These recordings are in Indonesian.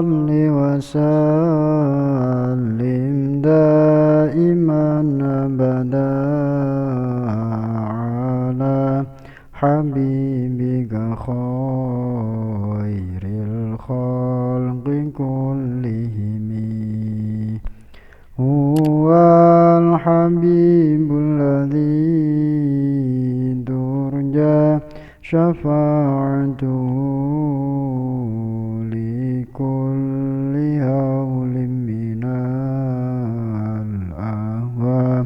salli wa sallim daiman abada ala habibika khairil khalqi kullihim huwal habibul ladzi turja syafa'atuhu li kulli hawlim minal ahwa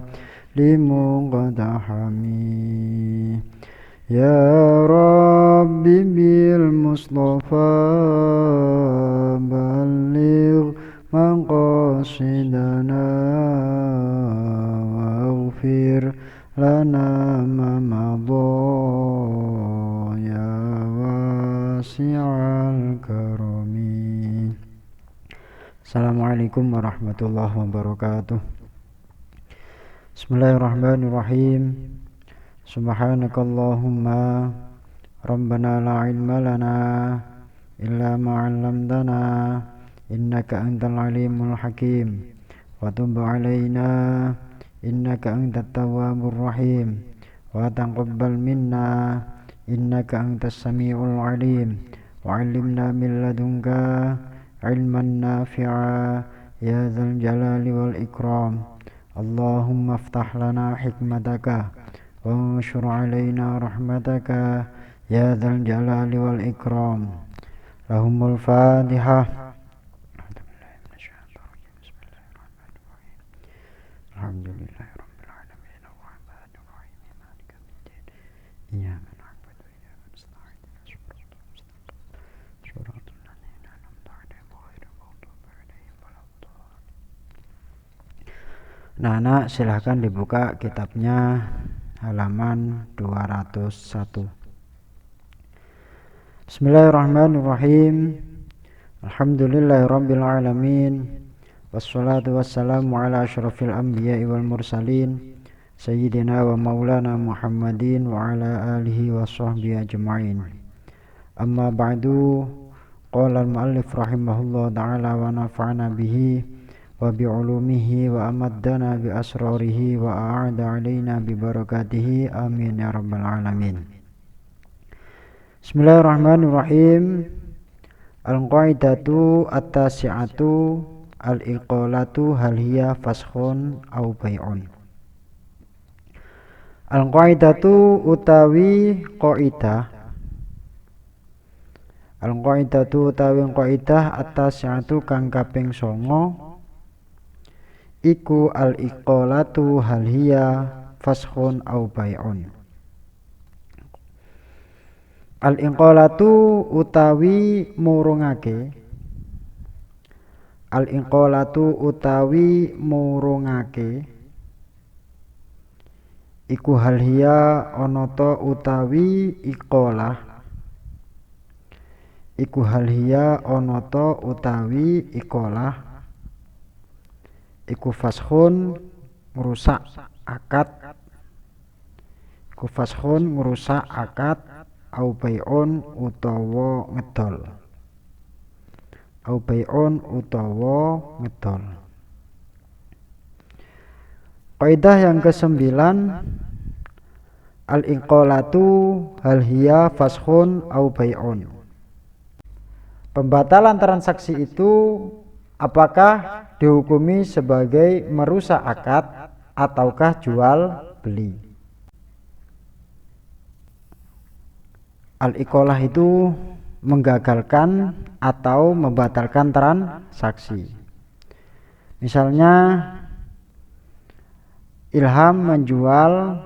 limuqtahami ya rabbi bil mustafa balligh maqasidana waghfir lana ma madha ya wasi'al karami. Assalamualaikum warahmatullahi wabarakatuh. Bismillahirrahmanirrahim. Subhanakallahumma rabbana la ilma lana illa ma 'allamtana innaka antal alimul hakim wa tub 'alaina innaka antat tawwabur rahim wa taqabbal minna innaka antas samiul alim wa 'allimna min ladunka ilman nafi'a ya dzal jalali wal ikram. Allahumma iftah lana hikmataka wa anshur 'alaina rahmataka ya dzal jalali wal ikram. Lahumul Fatihah. Alhamdulillahirabbil alamin arrahmanir rahim maliki yaumiddin iyyaka na'budu wa iyyaka nasta'in shiratal ladzina an'amta 'alaihim ghairil maghdubi 'alaihim waladdallin. Nah, silahkan dibuka kitabnya halaman 201. Bismillahirrahmanirrahim. Alhamdulillahirabbil alamin. Wassalatu wassalamu ala asyrafil anbiya'i wal mursalin sayyidina wa maulana Muhammadin wa ala alihi wa sahbihi ajma'in. Amma ba'du, qala al-muallif rahimahullah ta'ala wa nafa'ana bihi wa bi'ulumihi wa amaddana bi asrarihi wa a'ada alaina bi barakatihi amin ya rabbal alamin. Bismillahirrahmanirrahim. Al-qaidatu at-tasi'atu al-iqalatu hal hiya faskhun au bai'un. Al-qaidatu utawi qaidah. Al-qaidatu utawi qaidah at-tasi'atu kang kaping 9 iku al-iqalatu hal hiya faskhun au bai'un. Al-iqalatu utawi murungake. Al-inqalatu utawi murungake iku hal hiya ana ta utawi iqalah iku hal hiya ana ta utawi iqalah iku faskhun ngrusak akad iku faskhun ngrusak akad au bai'un utawa ngedol au bai'un utawa ngedol. Kaidah yang ke-9, al-inqalatu hal hiya faskhun au bai'un. Pembatalan transaksi itu apakah dihukumi sebagai merusak akad ataukah jual beli. Al-iqalah itu menggagalkan atau membatalkan transaksi. Misalnya Ilham menjual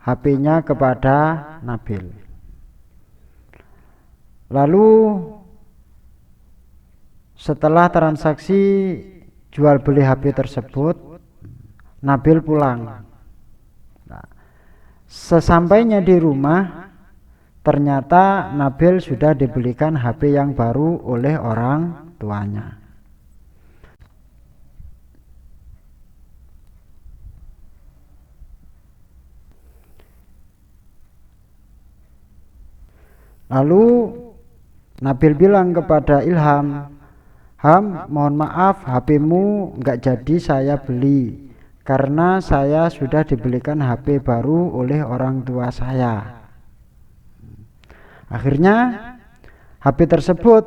HP-nya kepada Nabil. Lalu setelah transaksi jual beli HP tersebut, Nabil pulang. Nah, sesampainya di rumah, ternyata Nabil sudah dibelikan HP yang baru oleh orang tuanya. Lalu Nabil bilang kepada Ilham, Ham, mohon maaf HP-mu nggak jadi saya beli karena saya sudah dibelikan HP baru oleh orang tua saya. Akhirnya HP tersebut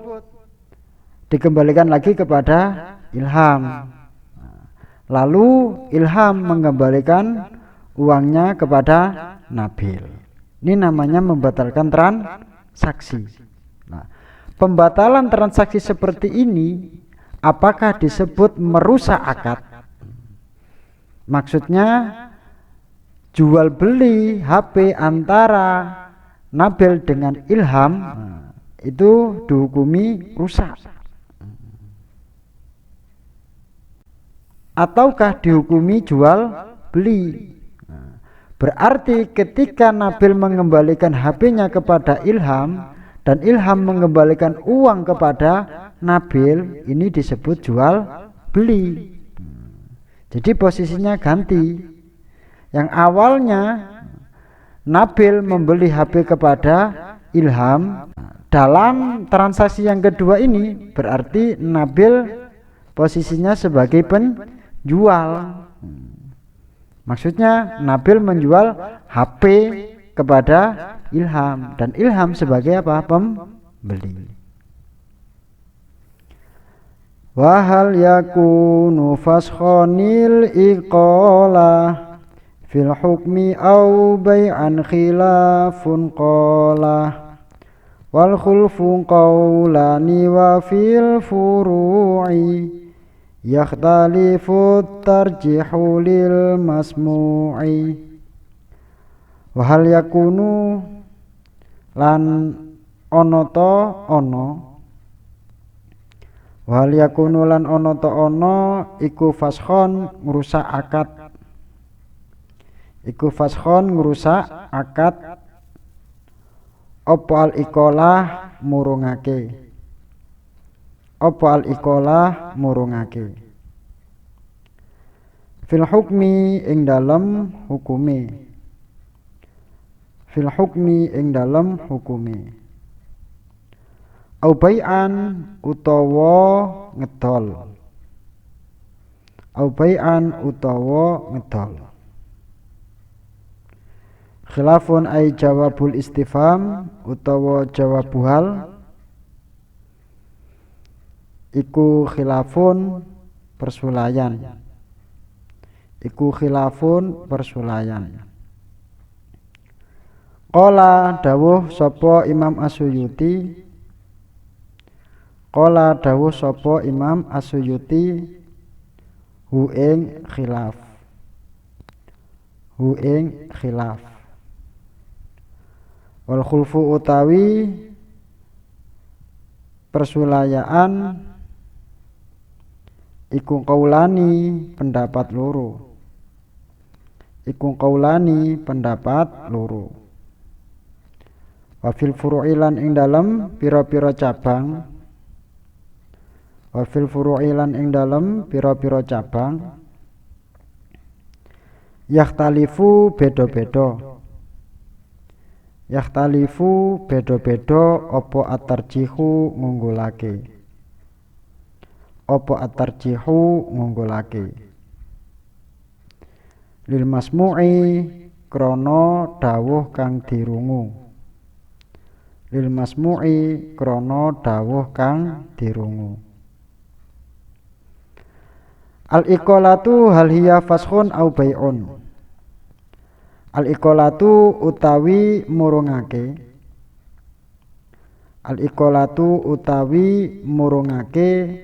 dikembalikan lagi kepada Ilham. Lalu Ilham mengembalikan uangnya kepada Nabil. Ini namanya membatalkan transaksi. Nah, pembatalan transaksi seperti ini apakah disebut merusak akad? Maksudnya jual beli HP antara Nabil dengan Ilham itu dihukumi rusak. Ataukah dihukumi jual beli? Berarti ketika Nabil mengembalikan HP-nya kepada Ilham dan Ilham mengembalikan uang kepada Nabil, ini disebut jual beli. Jadi posisinya ganti. Yang awalnya Nabil membeli HP kepada Ilham, dalam transaksi yang kedua ini berarti Nabil posisinya sebagai penjual. Maksudnya Nabil menjual HP kepada Ilham dan Ilham sebagai apa? Pembeli. Wa hal yakunu faskhonil iqalah fil hukmi au bai'an khilafun qalah wal khulfu qawlani wa fil furu'i yakhtalifu tarjihu lil masmu'i. Wa hal yakunu lan ono to ono, wa hal yakunu lan ono to ono iku faskhon ngrusak akad, iku faskhon ngrusak akad opo al ikolah murungake, opo al ikolah murungake fil hukmi ing dalem hukume, fil hukmi ing dalem hukume au bai'an utawa ngedol, au bai'an utawa ngedol. Khilafun ay jawabul istifham utawa jawabu hal iku khilafun persulayan, iku khilafun persulayan. Qala dawuh sapa Imam As-Suyuti, qala dawuh sapa Imam As-Suyuti hu ing khilaf, hu ing khilaf. Wal khulfu utawi persulayaan iku qaulani pendapat loro, iku qaulani pendapat loro. Wa fil furu'i lan ing dalem pira-pira cabang, wa fil furu'i lan ing dalem pira-pira cabang yakhtalifu beda-beda, yakhtalifu beda-beda apa at-tarjihu ngunggulake, apa at-tarjihu ngunggulake lil masmu'i krana dawuh kang dirungu, lil masmu'i krana dawuh kang dirungu. Al iqalatu hal hiya faskhun au bai'un. Al iqalatu utawi murungake, al iqalatu utawi murungake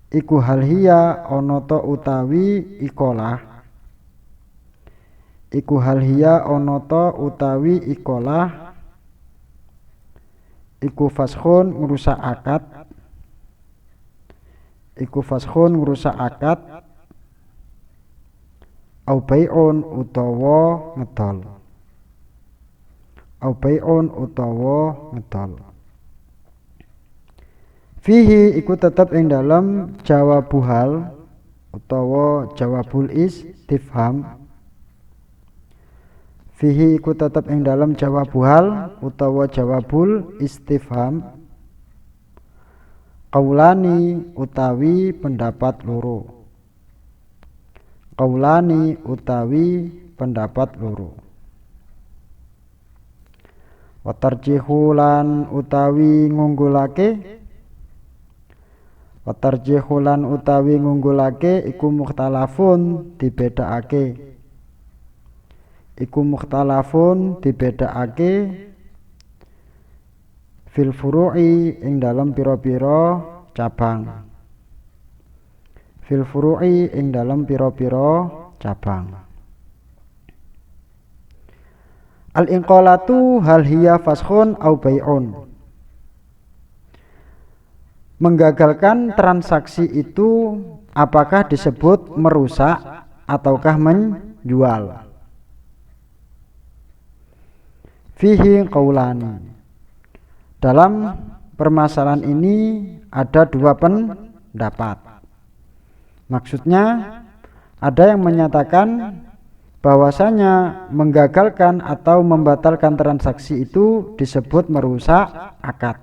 iku hal hiya ana ta utawi iqalah, iku hal hiya ana ta utawi iqalah iku faskhun ngrusak akad, iku faskhun ngrusak akad au bai'un utawa ngedol, au bai'un utawa ngedol. Fihi iku tetep ing dalam jawabu hal utawa jawabul istifham, fihi iku tetep ing dalam jawabu hal utawa jawabul istifham Qaulani utawi pendapat loro. Qaulani utawi pendapat loro. Wa tarjihu lan utawi ngunggulake. Wa tarjihu lan utawi ngunggulake iku mukhtalafun dibedakake. Iku mukhtalafun dibedakake fil furu'i ing dalam pira-pira cabang. Fil furu'i ing dalam pira-pira cabang. Al inqalatu hal hiya faskhun au bai'un. Menggagalkan transaksi itu apakah disebut merusak ataukah menjual? Fihi qaulani. Dalam permasalahan ini ada dua pendapat. Maksudnya ada yang menyatakan bahwasanya menggagalkan atau membatalkan transaksi itu disebut merusak akad.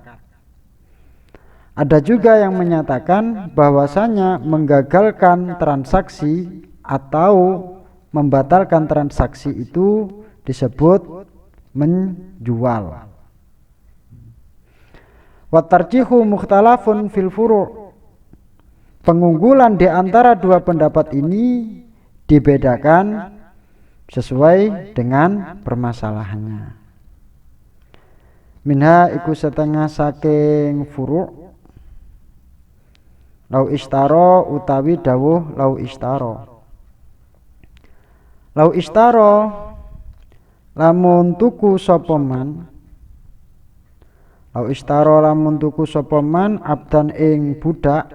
Ada juga yang menyatakan bahwasanya menggagalkan transaksi atau membatalkan transaksi itu disebut menjual. Wa tarjihu mukhtalafun fil furu'. Pengunggulan di antara dua pendapat ini dibedakan sesuai dengan permasalahannya. Minha iku setengah saking furu'. Lau istaro utawi dawuh lau istaro. Lau istaro lamun tuku sapa man. Lau istaro lamun tuku sapa man abdan ing budak.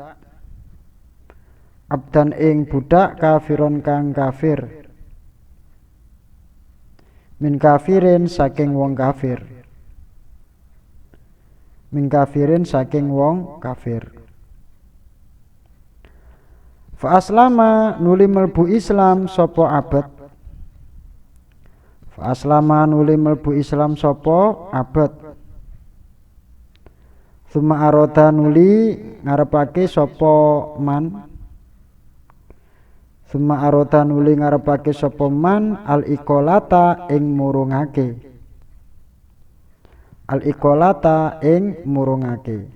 Abdan ing budak kafiron kang kafir. Min kafirin saking wong kafir. Min kafirin saking wong kafir. Fa aslama nuli melbu Islam sapa abad. Fa aslama nuli melbu Islam sapa abad. Suma aroda nuli ngarepake sapa man. Suma aroda nuli ngarepake sapa man al iqolata ing murungake. Al iqolata ing murungake.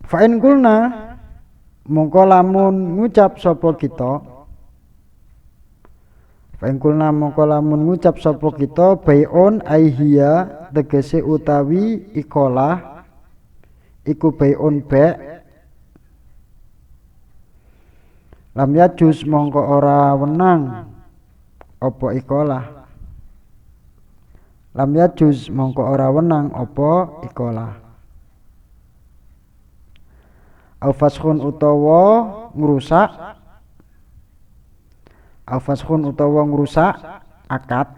Fa in kulna mongko lamun ngucap sapa kita. Fa in kulna mongko lamun ngucap sapa kita bai'un aihiya tegese utawi ikolah iku bai'un ba' lam yajuz mongko ora wenang apa ikolah. Lam yajuz mongko ora wenang apa ikolah. Au faskhun utawa ngrusak. Au faskhun utawa ngrusak akad.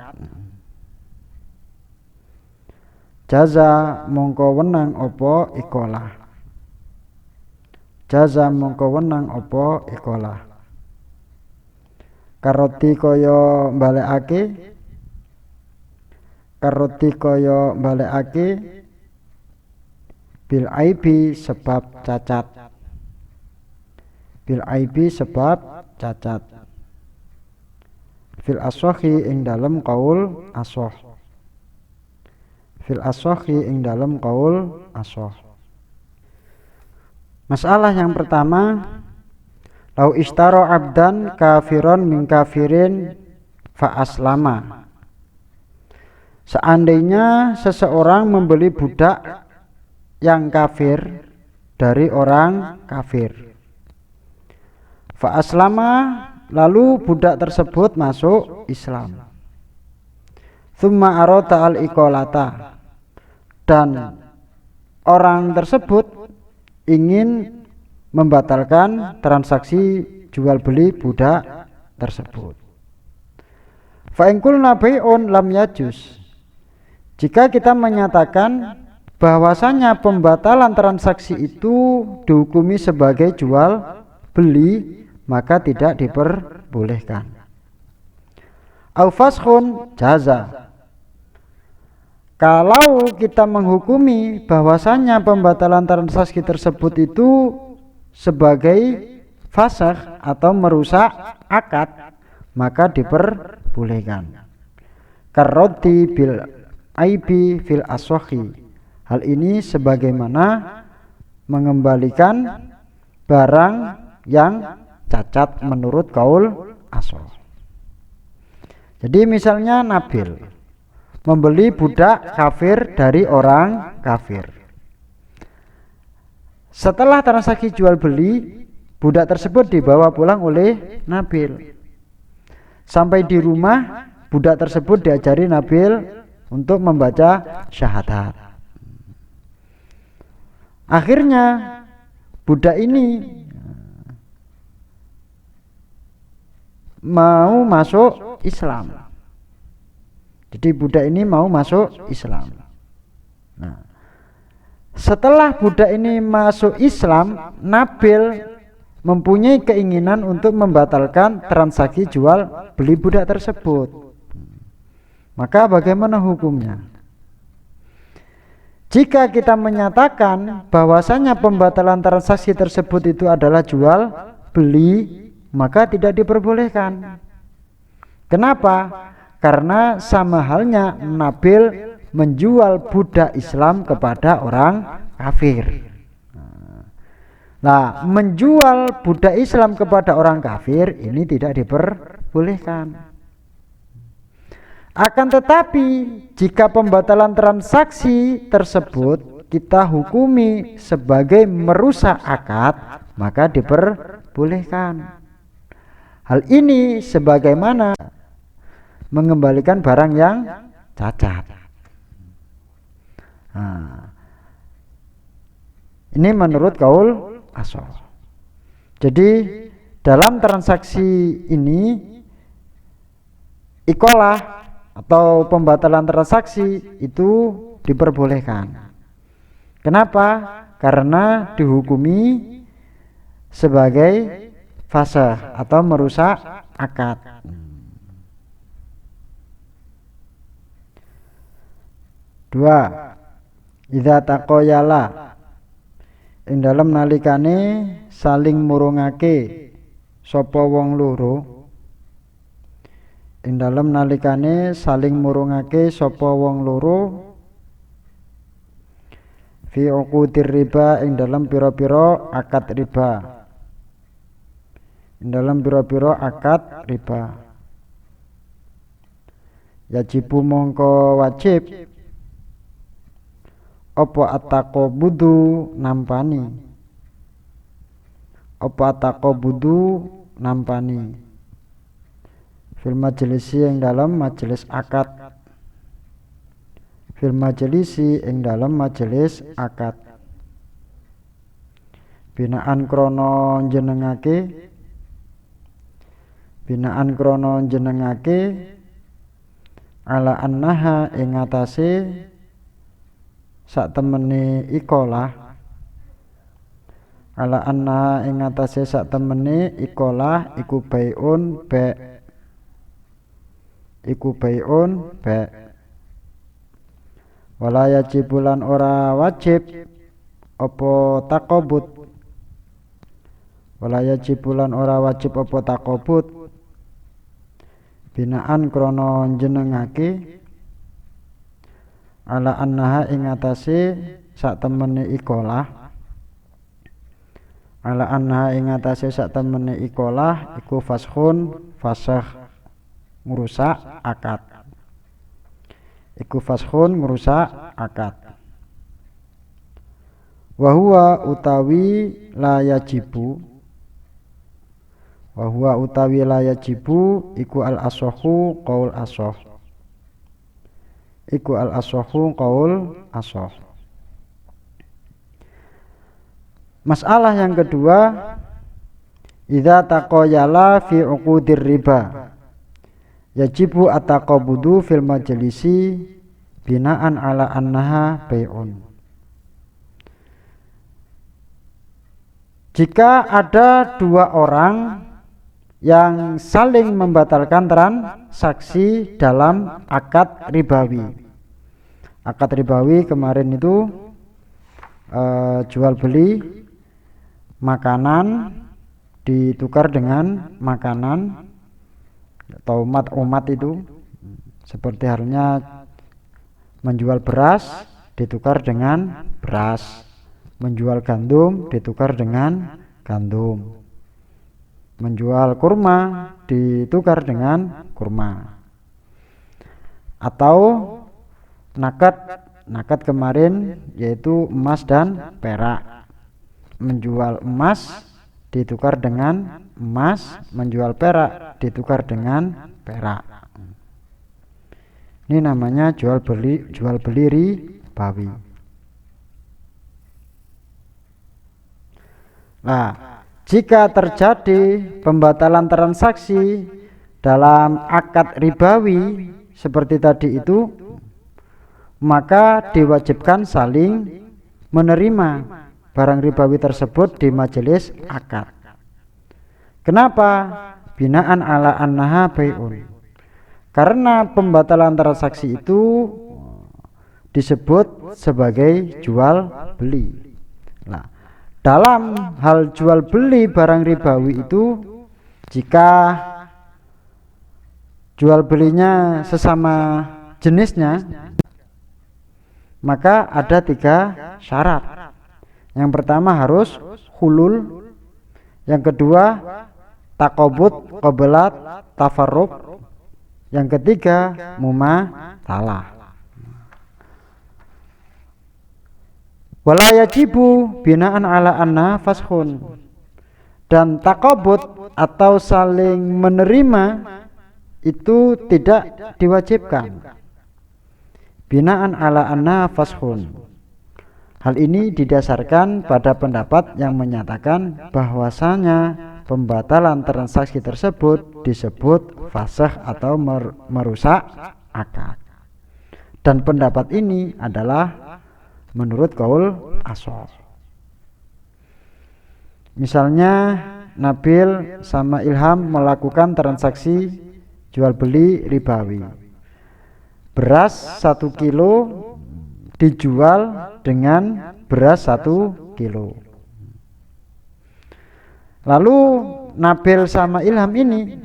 Jaza mongko wenang apa ikolah. Jaza mongko wenang apa ikolah. Karoti kaya mbalekake. Karoti kaya mbalekake bil aibi sebab cacat. Bil aibi sebab cacat. Fil aswahi ing dalem qaul aswah. Fil aswahi ing dalem qaul aswah. Masalah yang pertama, lau istaro abdan kafiron min kafirin fa aslama. Seandainya seseorang membeli budak yang kafir dari orang kafir. Fa aslama, lalu budak tersebut masuk Islam. Tsumma arota al iqolata, dan orang tersebut ingin membatalkan transaksi jual beli budak tersebut. Fa in qulna bai'un lam yajuz. Jika kita menyatakan bahwasanya pembatalan transaksi itu dihukumi sebagai jual beli, maka tidak diperbolehkan. Au faskhun jaza. Kalau kita menghukumi bahwasanya pembatalan transaksi tersebut itu sebagai fasakh atau merusak akad, maka diperbolehkan. Karroti bil aibi fil aswahi. Hal ini sebagaimana mengembalikan barang yang cacat menurut kaul aswah. Jadi misalnya Nabil membeli budak kafir dari orang kafir. Setelah transaksi jual beli, budak tersebut dibawa pulang oleh Nabil. Sampai di rumah, budak tersebut diajari Nabil untuk membaca syahadat. Akhirnya budak ini mau masuk Islam. Jadi budak ini mau masuk Islam. Nah, setelah budak ini masuk Islam, Nabil mempunyai keinginan untuk membatalkan transaksi jual beli budak tersebut. Maka bagaimana hukumnya? Jika kita menyatakan bahwasanya pembatalan transaksi tersebut itu adalah jual beli, maka tidak diperbolehkan. Kenapa? Karena sama halnya Nabil menjual budak Islam kepada orang kafir. Nah, menjual budak Islam kepada orang kafir ini tidak diperbolehkan. Akan tetapi, jika pembatalan transaksi tersebut kita hukumi sebagai merusak akad, maka diperbolehkan. Hal ini sebagaimana mengembalikan barang yang cacat. Nah, ini menurut kaul asal. Jadi dalam transaksi ini ikolah atau pembatalan transaksi itu diperbolehkan. Kenapa? Karena dihukumi sebagai fasakh atau merusak akad. Dua, idza taqoyala, ing dalem nalikane saling murungake sapa wong loro, ing dalem nalikane saling murungake sapa wong loro fi uqudir riba, ing dalem pira-pira akad riba, ing dalem pira-pira akad riba. Yajibu mongko wajib apa at-taqabudu nampani, apa at-taqabudu nampani fil majlisi ing dalam majelis akad, fil majlisi ing dalam majelis akad, binaan krono jenengake, binaan krono jenengake ala annaha ing atase sak temene ikolah, ala anna ing atase sak temene ikolah iku baiun ba, iku baiun ba, wala yajibulan ora wajib apa taqabud, wala yajibulan ora wajib apa taqabud binaan krono jenengake ala annaha ing atase sak temene ikolah, ala annaha ing atase sak temene ikolah iku faskhun fasakh ngrusak akad, iku faskhun ngrusak akad. Wa huwa utawi la yajibu, wa huwa utawi la yajibu iku al ashahu qaul ashah, iku al ashahu qaul ashah. Masalah yang kedua, idza taqayala fi uqudir riba yajibu at-taqabudu fil majlisi binaan ala annaha bai'un. Jika ada dua orang yang saling membatalkan transaksi dalam akad ribawi, Akad ribawi kemarin itu jual beli makanan ditukar dengan makanan atau umat itu, seperti halnya menjual beras ditukar dengan beras, menjual gandum ditukar dengan gandum, menjual kurma ditukar dengan kurma. Atau nakad kemarin yaitu emas dan perak, menjual emas ditukar dengan emas, menjual perak ditukar dengan perak. Ini namanya jual beli ribawi. Nah, jika terjadi pembatalan transaksi dalam akad ribawi seperti tadi itu, maka diwajibkan saling menerima barang ribawi tersebut di majelis akad. Kenapa? Binaan ala annaha bai'un. Karena pembatalan transaksi itu disebut sebagai jual beli. Nah, dalam hal jual beli barang ribawi itu, jika jual belinya sesama jenisnya, maka ada 3 syarat. Yang pertama harus hulul, yang kedua takobut qobelat tafarruq, yang ketiga mumathalah. Wala yajibu binaan ala anna fashun, dan takobut atau saling menerima itu tidak diwajibkan. Binaan ala anna fashun. Hal ini didasarkan pada pendapat yang menyatakan bahwasanya pembatalan transaksi tersebut disebut fasakh atau merusak akad. Dan pendapat ini adalah menurut qaul ashab. Misalnya Nabil sama Ilham melakukan transaksi jual beli ribawi. Beras 1 kilo dijual dengan beras 1 kilo. Lalu Nabil sama Ilham ini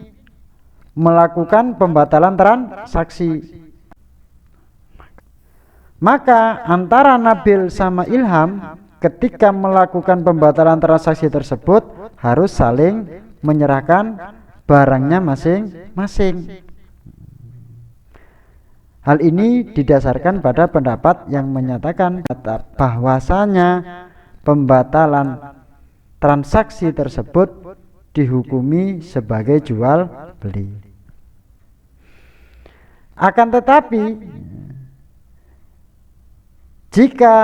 melakukan pembatalan transaksi. Maka antara Nabil sama Ilham ketika melakukan pembatalan transaksi tersebut harus saling menyerahkan barangnya masing-masing. Hal ini didasarkan pada pendapat yang menyatakan bahwasanya pembatalan transaksi tersebut dihukumi sebagai jual beli. Akan tetapi jika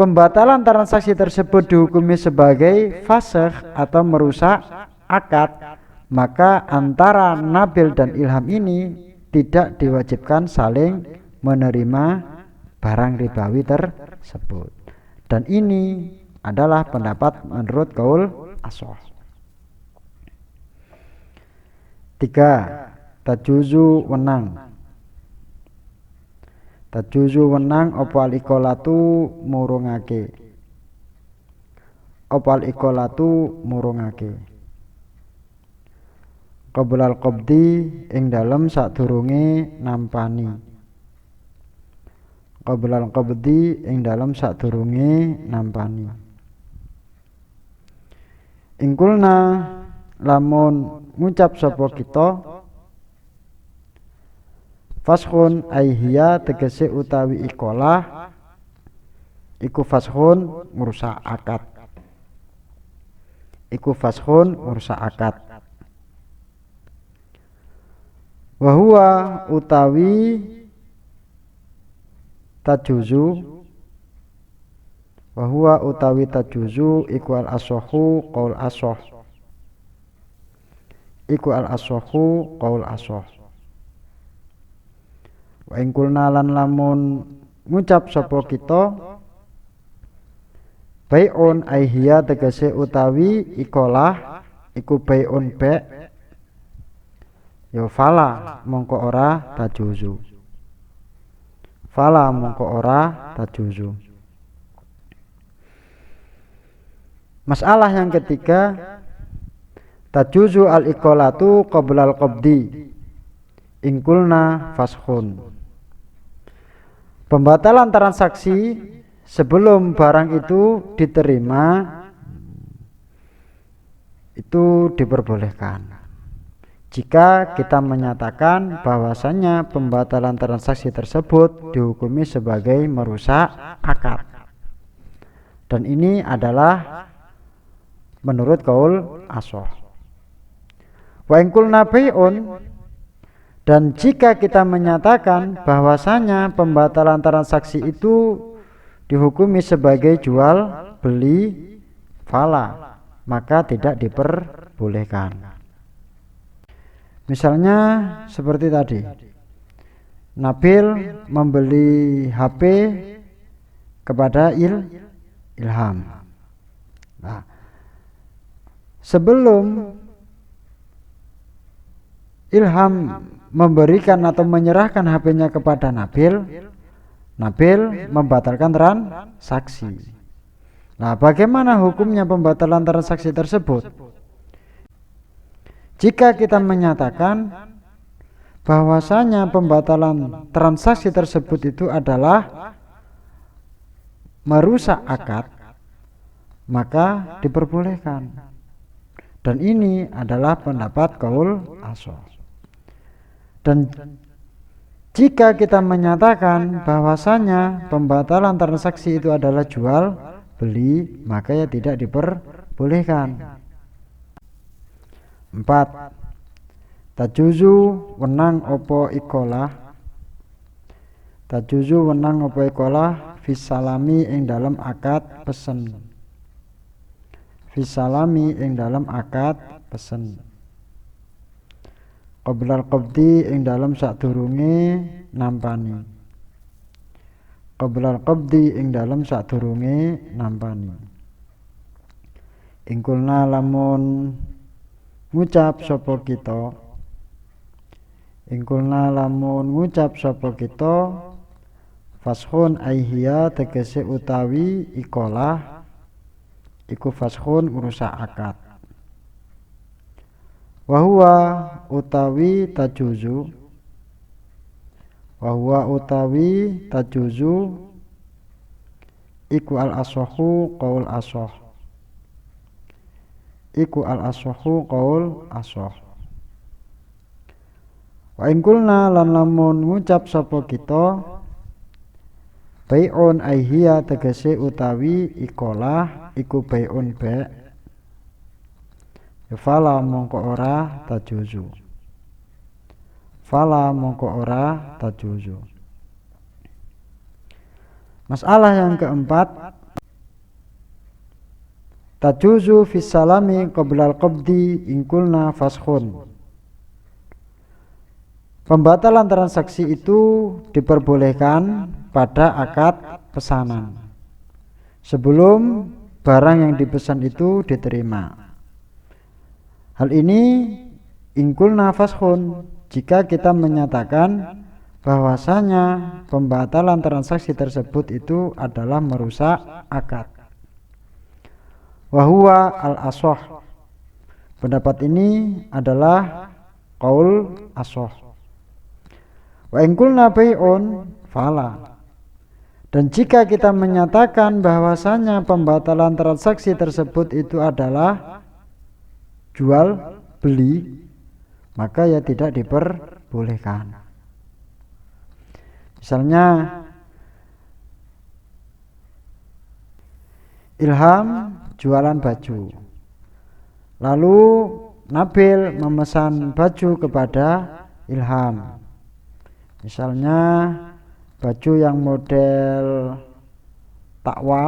pembatalan transaksi tersebut dihukumi sebagai fasakh atau merusak akad, maka antara Nabil dan Ilham ini tidak diwajibkan saling menerima barang ribawi tersebut. Dan ini adalah pendapat menurut qaul ashab. 3. Tajuzu wenang. Tajuzu wenang apa al-iqolatu murungake. Apa al-iqolatu murungake. Qoblal qabdi ing dalem sadurunge nampani. Qoblal qabdi ing dalem sadurunge nampani. Ingkulna lamun ngucap sapa kita fashun aihiya tegese utawi ikolah iku fashun ngrusak akad. Iku fashun ngrusak akad. Wahuwa utawi tajuzu, wahuwa utawi tajuzu iku al-ashahu qaul ashah. Iku al-ashahu qaul ashah. Wa ing kulna lan lamun ngucap sapa kita bai'un aihiya tegese utawi ikolah iku bai'un ba' ya fala mongko ora tajuzu. fala mongko ora tajuzu. Masalah yang ketiga, tajuzu al-iqalatu qabla al-qabdi ingkulna fashun. Pembatalan transaksi sebelum barang itu diterima itu diperbolehkan jika kita menyatakan bahwasanya pembatalan transaksi tersebut dihukumi sebagai merusak akad. Dan ini adalah menurut qaul ashah. Wa in qulna bai'un, dan jika kita menyatakan bahwasanya pembatalan transaksi itu dihukumi sebagai jual beli, fala, maka tidak diperbolehkan. Misalnya seperti tadi, Nabil membeli HP kepada Ilham. Nah, sebelum Ilham memberikan atau menyerahkan HP-nya kepada Nabil membatalkan transaksi. Nah, bagaimana hukumnya pembatalan transaksi tersebut? Jika kita menyatakan bahwasanya pembatalan transaksi tersebut itu adalah merusak akad, maka diperbolehkan. Dan ini adalah pendapat qaul ashah. Dan jika kita menyatakan bahwasanya pembatalan transaksi itu adalah jual beli, maka ya tidak diperbolehkan. 4. Tajuzu wenang opo ikolah. Tajuzu wenang opo ikolah fisalami ing dalam akad pesen. Fisalami ing dalam akad pesen. Qoblal qabdi ing dalam sadurunge nampani. Qoblal qabdi ing dalam sadurunge nampani. Ingkulna lamun ngucap sapa kita, ingkulna lamun ngucap sapa kita, fashun aihiya tegese utawi ikolah iku fashun ngrusak akad. Wahuwa utawi tajuzu, wahuwa utawi tajuzu iku al-ashahu qaul ashah. Iku al-ashahu qaul ashah. Wa in qulna lan lamun ngucap sapa kita, bai'un aihiya tegese utawi ikolah iku bai'un ba', fala mongko ora tajuzu. Fala mongko ora tajuzu. Masalah yang keempat, tajuzu fis salami qoblal qabdi ingkulna fashun. Pembatalan transaksi itu diperbolehkan pada akad pesanan sebelum barang yang dipesan itu diterima. Hal ini ingkulna fashun jika kita menyatakan bahwasanya pembatalan transaksi tersebut itu adalah merusak akad. Wahuwa al-ashah. Pendapat ini adalah qaul ashah. Wa ingkulna bai'un fala. Dan jika kita menyatakan bahwasanya pembatalan transaksi tersebut itu adalah jual beli, maka ya tidak diperbolehkan. Misalnya Ilham jualan baju, lalu Nabil memesan baju kepada Ilham. Misalnya baju yang model takwa,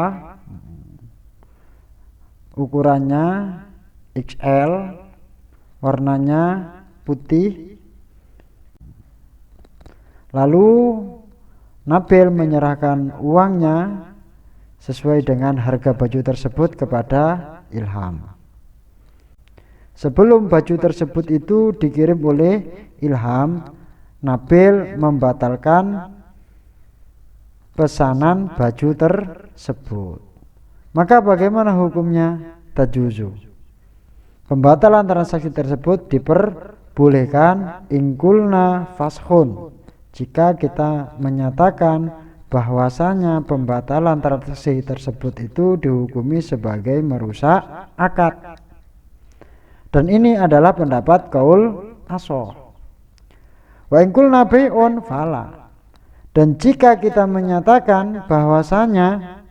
ukurannya XL, warnanya putih. Lalu Nabil menyerahkan uangnya sesuai dengan harga baju tersebut kepada Ilham. Sebelum baju tersebut itu dikirim oleh Ilham, Nabil membatalkan pesanan baju tersebut. Maka bagaimana hukumnya? Tajuzu. Pembatalan transaksi tersebut diperbolehkan ingkulna fashun, jika kita menyatakan bahwasanya pembatalan transaksi tersebut itu dihukumi sebagai merusak akad. Dan ini adalah pendapat qaul ashah. Wa ingkulna bai'un fala. Dan jika kita menyatakan bahwasanya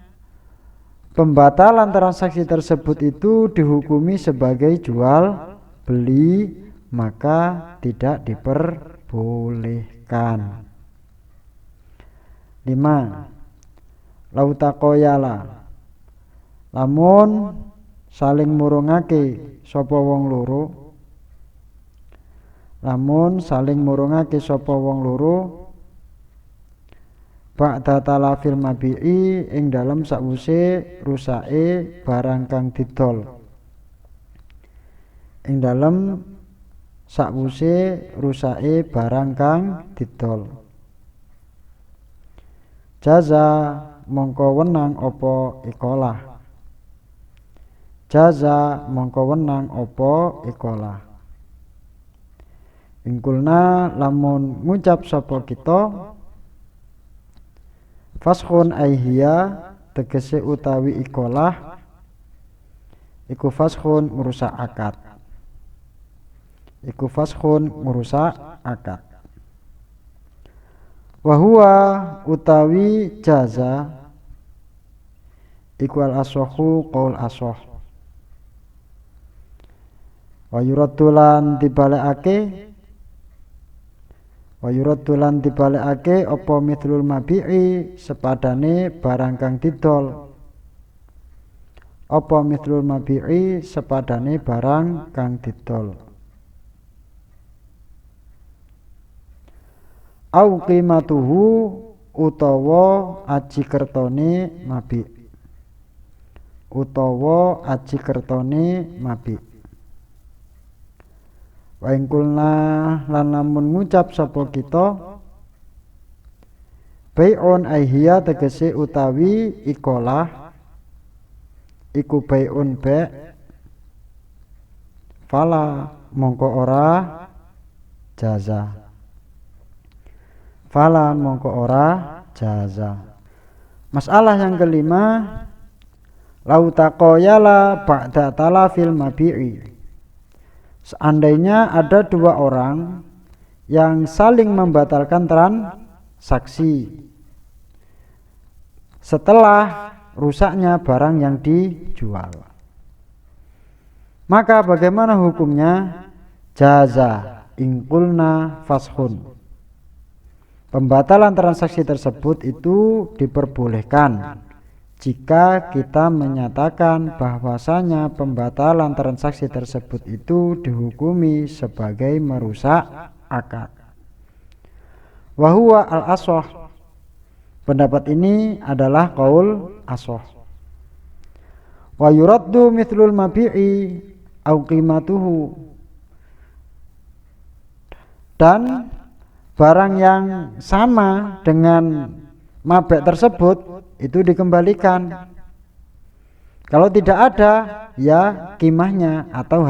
pembatalan transaksi tersebut itu dihukumi sebagai jual beli, maka tidak diperbolehkan. 5. Lau taqoyala, lamun saling murungake sapa wong loro, lamun saling murungake sapa wong loro ba'da talafil mabi'i ing dalem sakwuse rusake barang kang didol, ing dalem sakwuse rusake barang kang didol. Jaza mongko wenang apa ikolah, jaza mongko wenang apa ikolah. Ingkulna lamun ngucap sapa kita fashun aihiya tegese utawi ikolah iku fashun ngurusak akad, iku fashun ngurusak akad. Wahuwa utawi jaza iku al asohu qaul asoh. Wa yuraddulan dibalekake, wa yuraddulan dibalekake apa mithlul mabi'i sepadane barang kang didol, apa mithlul mabi'i sepadane barang kang didol. Au qimatuhu utawa aji kertone mabi, utawa aji kertone mabi. Wa ingkulna lan lamun ngucap sapa kita bai'un aihiya tegese utawi ikolah iku bai'un ba' fala mongko ora jaza, fala mongko ora jaza. Masalah yang kelima, lau taqoyala ba'da talafil mabi'i. Seandainya ada dua orang yang saling membatalkan transaksi setelah rusaknya barang yang dijual, maka bagaimana hukumnya? Jaza ingkulna fashun. Pembatalan transaksi tersebut itu diperbolehkan jika kita menyatakan bahwasanya pembatalan transaksi tersebut itu dihukumi sebagai merusak akad. Wa huwa al-ashah. Pendapat ini adalah qaul ashah. Wa yuraddu mithlul mabi'i au qimatuhu. Dan barang yang sama dengan mabek tersebut itu dikembalikan. Kalau tidak ada, ya kimahnya atau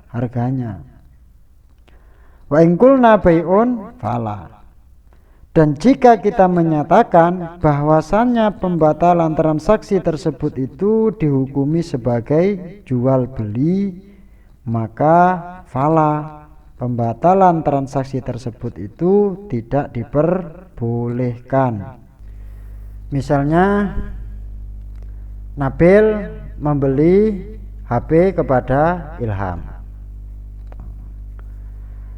harganya. Wa ingkulna bai'un fala. Dan jika kita menyatakan bahwasannya pembatalan transaksi tersebut itu dihukumi sebagai jual beli, maka fala, pembatalan transaksi tersebut itu tidak diperbolehkan. Misalnya Nabil membeli HP kepada Ilham.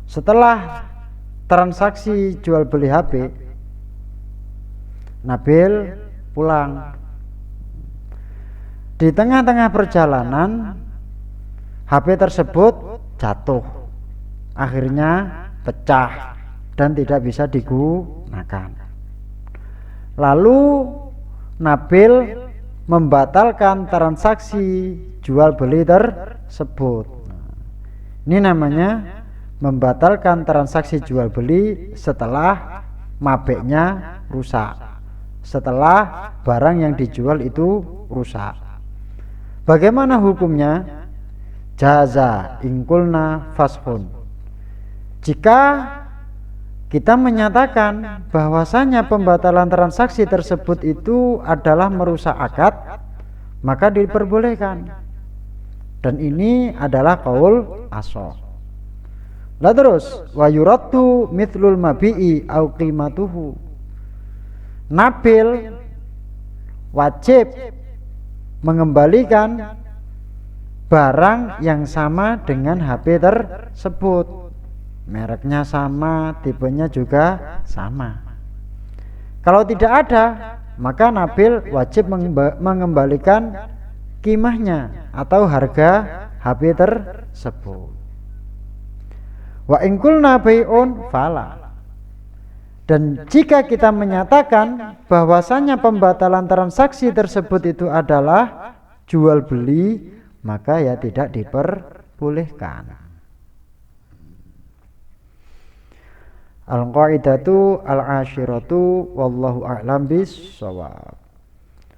Setelah transaksi jual beli HP, Nabil pulang. Di tengah-tengah perjalanan HP tersebut jatuh, akhirnya pecah dan tidak bisa digunakan. Lalu Nabil membatalkan transaksi jual beli tersebut. Ini namanya membatalkan transaksi jual beli setelah mabeknya rusak. setelah barang yang dijual itu rusak. Bagaimana hukumnya? Jaza ingkulna fashun. Jika kita menyatakan bahwasanya pembatalan transaksi tersebut itu adalah merusak akad, maka diperbolehkan. Dan ini adalah qaul ashah. Lah terus wa yuraddu mithlul mabi'i au qimatuhu. Nabil wajib mengembalikan barang yang sama dengan HP tersebut. Mereknya sama, tipenya juga sama. Kalau tidak ada, maka Nabil wajib mengembalikan qimahnya atau harga HP tersebut. Wa in qulna bai'un fala. Dan jika kita menyatakan bahwasanya pembatalan transaksi tersebut itu adalah jual beli, maka ya tidak diperbolehkan. Al-qaidatu al-ashiratu wallahu a'lam bis-shawab.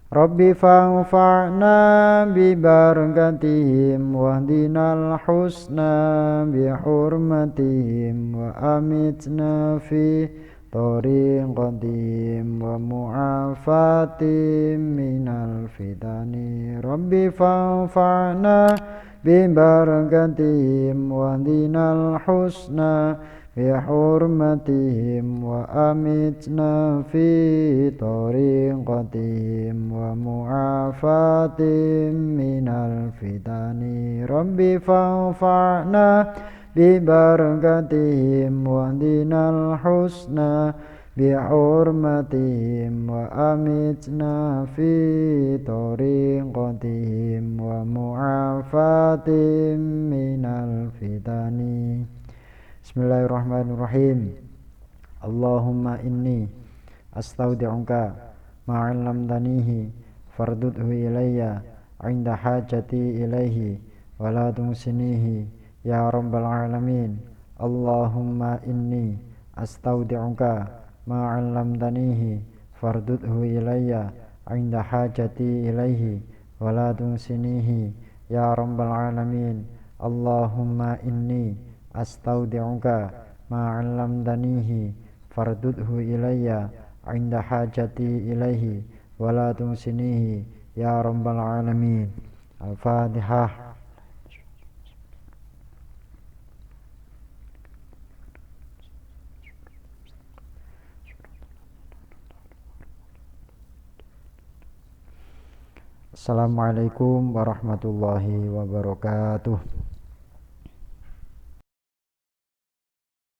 Rabbi fa'na bi barakatihim wahdinal husna bi hurmatihim wa amitna fi tariqatihim wa mu'afatim minal fitani. Rabbi fa'na bi barakatihim wahdinal husna bihurmatihim wa amitna fi tariqatihim wa mu'afatim minal fitani. Rabbi fa'na bi barakatihim wa dinal husna bihurmatihim wa amitna fi tariqatihim wa mu'afatim minal fitani. Bismillahirrahmanirrahim. Allahumma inni astaudi'uka ma 'allamtanihi fardudhu ilayya 'inda hajati ilaihi wa la tunsinihi ya rabbal alamin. Allahumma inni astaudi'uka ma 'allamtanihi fardudhu ilayya 'inda hajati ilaihi wa la tunsinihi ya rabbal alamin. Allahumma inni astaudi'uka ma 'allamtanihi fardudhu ilayya 'inda hajati ilaihi wa la tunsinihi ya rabbal alamin. Al-Fatihah. Assalamualaikum warahmatullahi wabarakatuh.